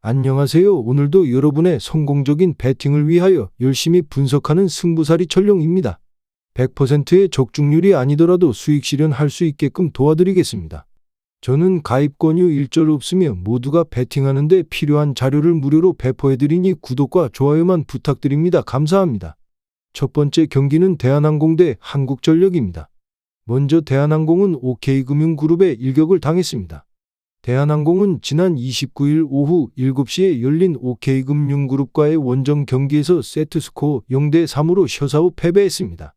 안녕하세요. 오늘도 여러분의 성공적인 배팅을 위하여 열심히 분석하는 승부사리 철룡입니다. 100%의 적중률이 아니더라도 수익 실현할 수 있게끔 도와드리겠습니다. 저는 가입 권유 일절 없으며 모두가 배팅하는 데 필요한 자료를 무료로 배포해드리니 구독과 좋아요만 부탁드립니다. 감사합니다. 첫 번째 경기는 대한항공 대 한국전력입니다. 먼저 대한항공은 OK금융그룹에 일격을 당했습니다. 대한항공은 지난 29일 오후 7시에 열린 OK금융그룹과의 원정 경기에서 세트스코어 0대3으로 셔사후 패배했습니다.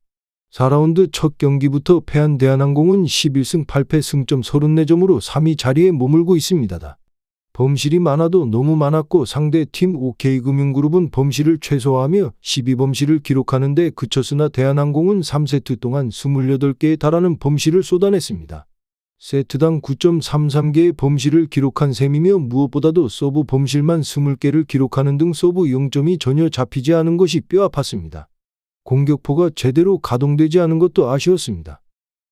4라운드 첫 경기부터 패한 대한항공은 11승 8패 승점 34점으로 3위 자리에 머물고 있습니다. 범실이 많아도 너무 많았고 상대팀 OK금융그룹은 범실을 최소화하며 12범실을 기록하는 데 그쳤으나 대한항공은 3세트 동안 28개에 달하는 범실을 쏟아냈습니다. 세트당 9.33개의 범실을 기록한 셈이며 무엇보다도 서브 범실만 20개를 기록하는 등 서브 0점이 전혀 잡히지 않은 것이 뼈아팠습니다. 공격포가 제대로 가동되지 않은 것도 아쉬웠습니다.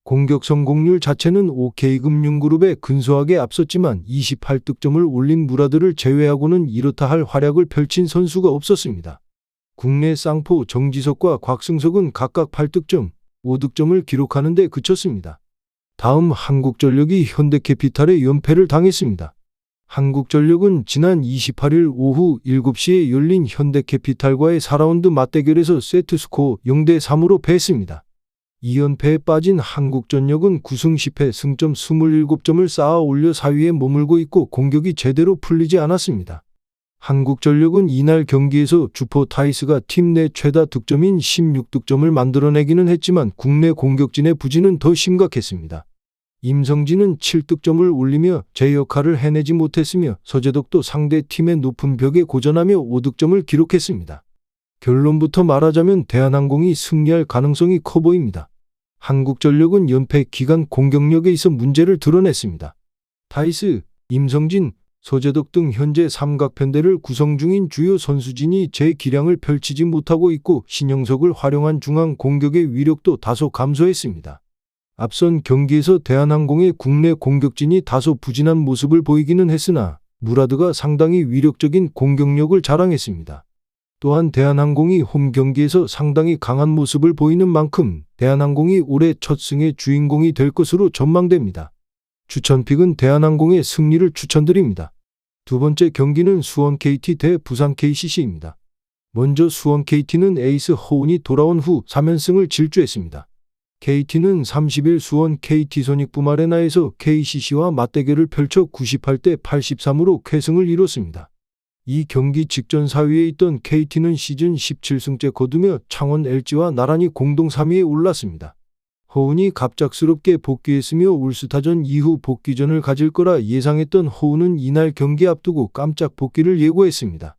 공격 성공률 자체는 OK금융그룹에 근소하게 앞섰지만 28득점을 올린 무라드를 제외하고는 이렇다 할 활약을 펼친 선수가 없었습니다. 국내 쌍포 정지석과 곽승석은 각각 8득점, 5득점을 기록하는 데 그쳤습니다. 다음 한국전력이 현대캐피탈에 연패를 당했습니다. 한국전력은 지난 28일 오후 7시에 열린 현대캐피탈과의 4라운드 맞대결에서 세트스코어 0대3으로 패했습니다. 2연패에 빠진 한국전력은 9승 10패 승점 27점을 쌓아 올려 4위에 머물고 있고 공격이 제대로 풀리지 않았습니다. 한국전력은 이날 경기에서 주포 타이스가 팀 내 최다 득점인 16득점을 만들어내기는 했지만 국내 공격진의 부진은 더 심각했습니다. 임성진은 7득점을 올리며 제 역할을 해내지 못했으며 서재덕도 상대 팀의 높은 벽에 고전하며 5득점을 기록했습니다. 결론부터 말하자면 대한항공이 승리할 가능성이 커 보입니다. 한국전력은 연패 기간 공격력에 있어 문제를 드러냈습니다. 타이스, 임성진, 서재덕 등 현재 삼각편대를 구성 중인 주요 선수진이 제 기량을 펼치지 못하고 있고 신영석을 활용한 중앙 공격의 위력도 다소 감소했습니다. 앞선 경기에서 대한항공의 국내 공격진이 다소 부진한 모습을 보이기는 했으나 무라드가 상당히 위력적인 공격력을 자랑했습니다. 또한 대한항공이 홈 경기에서 상당히 강한 모습을 보이는 만큼 대한항공이 올해 첫 승의 주인공이 될 것으로 전망됩니다. 추천픽은 대한항공의 승리를 추천드립니다. 두 번째 경기는 수원 KT 대 부산 KCC입니다. 먼저 수원 KT는 에이스 허운이 돌아온 후 3연승을 질주했습니다. KT는 30일 수원 KT 소닉붐아레나에서 KCC와 맞대결을 펼쳐 98대 83으로 쾌승을 이뤘습니다. 이 경기 직전 4위에 있던 KT는 시즌 17승째 거두며 창원 LG와 나란히 공동 3위에 올랐습니다. 허운이 갑작스럽게 복귀했으며 울스타전 이후 복귀전을 가질 거라 예상했던 허운은 이날 경기 앞두고 깜짝 복귀를 예고했습니다.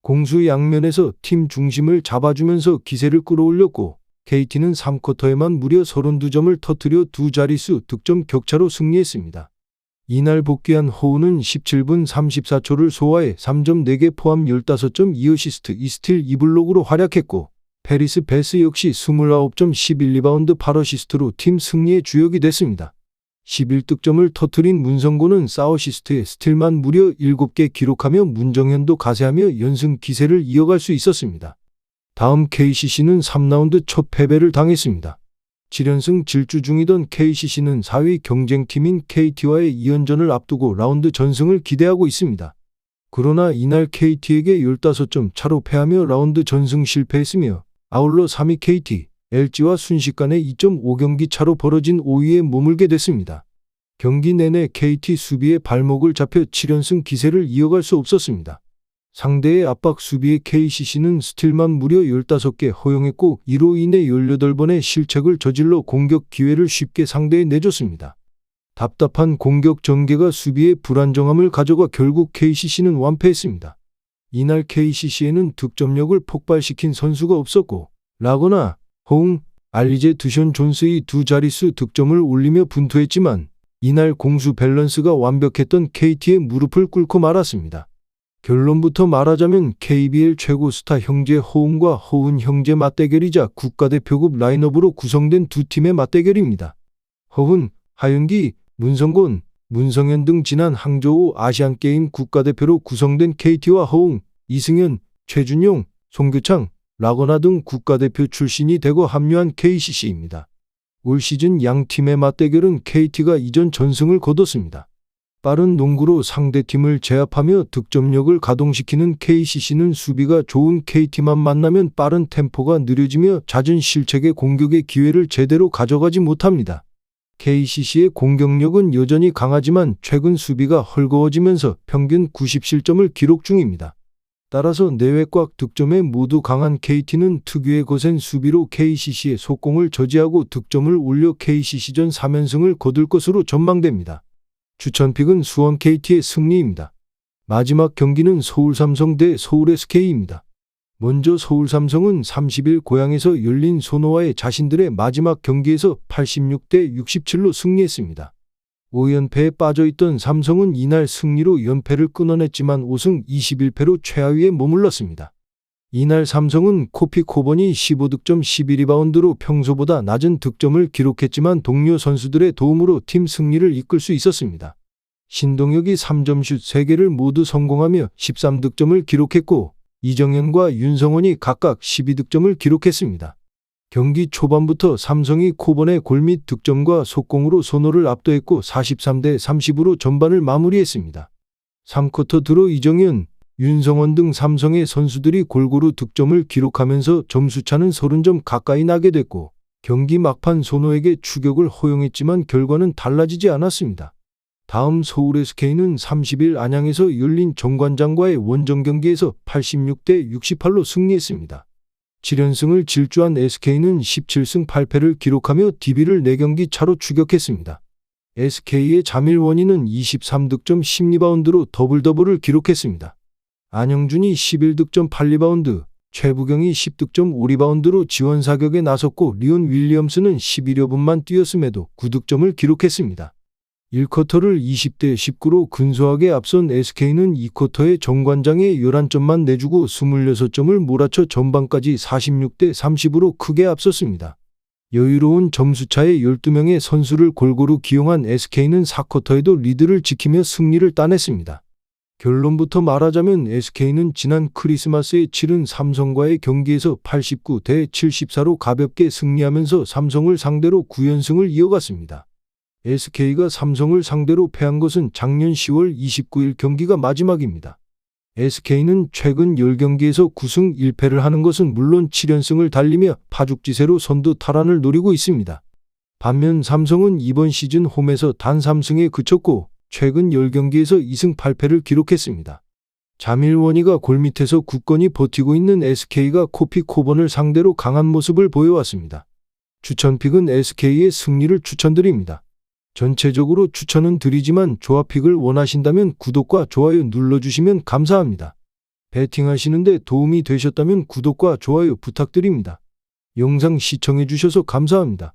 공수 양면에서 팀 중심을 잡아주면서 기세를 끌어올렸고 KT는 3쿼터에만 무려 32점을 터뜨려 두 자릿수 득점 격차로 승리했습니다. 이날 복귀한 허운은 17분 34초를 소화해 3점 4개 포함 15점 2어시스트 2스틸 2블록으로 활약했고 페리스 베스 역시 29점 11리바운드 8어시스트로 팀 승리의 주역이 됐습니다. 11득점을 터뜨린 문성곤은 4어시스트에 스틸만 무려 7개 기록하며 문정현도 가세하며 연승 기세를 이어갈 수 있었습니다. 다음 KCC는 3라운드 첫 패배를 당했습니다. 7연승 질주 중이던 KCC는 4위 경쟁팀인 KT와의 2연전을 앞두고 라운드 전승을 기대하고 있습니다. 그러나 이날 KT에게 15점 차로 패하며 라운드 전승 실패했으며 아울러 3위 KT, LG와 순식간에 2.5경기 차로 벌어진 5위에 머물게 됐습니다. 경기 내내 KT 수비의 발목을 잡혀 7연승 기세를 이어갈 수 없었습니다. 상대의 압박 수비에 KCC는 스틸만 무려 15개 허용했고 이로 인해 18번의 실책을 저질러 공격 기회를 쉽게 상대에 내줬습니다. 답답한 공격 전개가 수비의 불안정함을 가져가 결국 KCC는 완패했습니다. 이날 KCC에는 득점력을 폭발시킨 선수가 없었고 라거나, 허웅, 알리제 드션 존스의 두 자릿수 득점을 올리며 분투했지만 이날 공수 밸런스가 완벽했던 KT의 무릎을 꿇고 말았습니다. 결론부터 말하자면 KBL 최고 스타 형제 허웅과 허운 형제 맞대결이자 국가대표급 라인업으로 구성된 두 팀의 맞대결입니다. 허운, 하윤기, 문성곤, 문성현 등 지난 항저우 아시안게임 국가대표로 구성된 KT와 허웅, 이승현, 최준용, 송교창, 라거나 등 국가대표 출신이 대거 합류한 KCC입니다. 올 시즌 양 팀의 맞대결은 KT가 이전 전승을 거뒀습니다. 빠른 농구로 상대팀을 제압하며 득점력을 가동시키는 KCC는 수비가 좋은 KT만 만나면 빠른 템포가 느려지며 잦은 실책의 공격의 기회를 제대로 가져가지 못합니다. KCC의 공격력은 여전히 강하지만 최근 수비가 헐거워지면서 평균 90실점을 기록 중입니다. 따라서 내외곽 득점에 모두 강한 KT는 특유의 거센 수비로 KCC의 속공을 저지하고 득점을 올려 KCC전 3연승을 거둘 것으로 전망됩니다. 추천픽은 수원 KT의 승리입니다. 마지막 경기는 서울삼성 대 서울SK입니다. 먼저 서울삼성은 30일 고향에서 열린 손호와의 자신들의 마지막 경기에서 86대 67로 승리했습니다. 5연패에 빠져있던 삼성은 이날 승리로 연패를 끊어냈지만 5승 21패로 최하위에 머물렀습니다. 이날 삼성은 코피 코번이 15득점 12리바운드로 평소보다 낮은 득점을 기록했지만 동료 선수들의 도움으로 팀 승리를 이끌 수 있었습니다. 신동혁이 3점슛 3개를 모두 성공하며 13득점을 기록했고 이정현과 윤성원이 각각 12득점을 기록했습니다. 경기 초반부터 삼성이 코번의 골 및 득점과 속공으로 손호를 압도했고 43대 30으로 전반을 마무리했습니다. 3쿼터 들어 이정현, 윤성원 등 삼성의 선수들이 골고루 득점을 기록하면서 점수차는 30점 가까이 나게 됐고 경기 막판 손호에게 추격을 허용했지만 결과는 달라지지 않았습니다. 다음 서울SK는 30일 안양에서 열린 정관장과의 원정 경기에서 86대 68로 승리했습니다. 7연승을 질주한 SK는 17승 8패를 기록하며 DB를 4경기 차로 추격했습니다. SK의 자밀원희는 23득점 10리바운드로 더블더블을 기록했습니다. 안영준이 11득점 8리바운드, 최부경이 10득점 5리바운드로 지원 사격에 나섰고 리온 윌리엄스는 11여분만 뛰었음에도 9득점을 기록했습니다. 1쿼터를 20대 19로 근소하게 앞선 SK는 2쿼터에 정관장에 11점만 내주고 26점을 몰아쳐 전반까지 46대 30으로 크게 앞섰습니다. 여유로운 점수차에 12명의 선수를 골고루 기용한 SK는 4쿼터에도 리드를 지키며 승리를 따냈습니다. 결론부터 말하자면 SK는 지난 크리스마스에 치른 삼성과의 경기에서 89대 74로 가볍게 승리하면서 삼성을 상대로 9연승을 이어갔습니다. SK가 삼성을 상대로 패한 것은 작년 10월 29일 경기가 마지막입니다. SK는 최근 10경기에서 9승 1패를 하는 것은 물론 7연승을 달리며 파죽지세로 선두 탈환을 노리고 있습니다. 반면 삼성은 이번 시즌 홈에서 단 3승에 그쳤고 최근 10경기에서 2승 8패를 기록했습니다. 자밀원희가 골밑에서 굳건히 버티고 있는 SK가 코피 코번을 상대로 강한 모습을 보여왔습니다. 추천픽은 SK의 승리를 추천드립니다. 전체적으로 추천은 드리지만 조합픽을 원하신다면 구독과 좋아요 눌러주시면 감사합니다. 배팅하시는데 도움이 되셨다면 구독과 좋아요 부탁드립니다. 영상 시청해주셔서 감사합니다.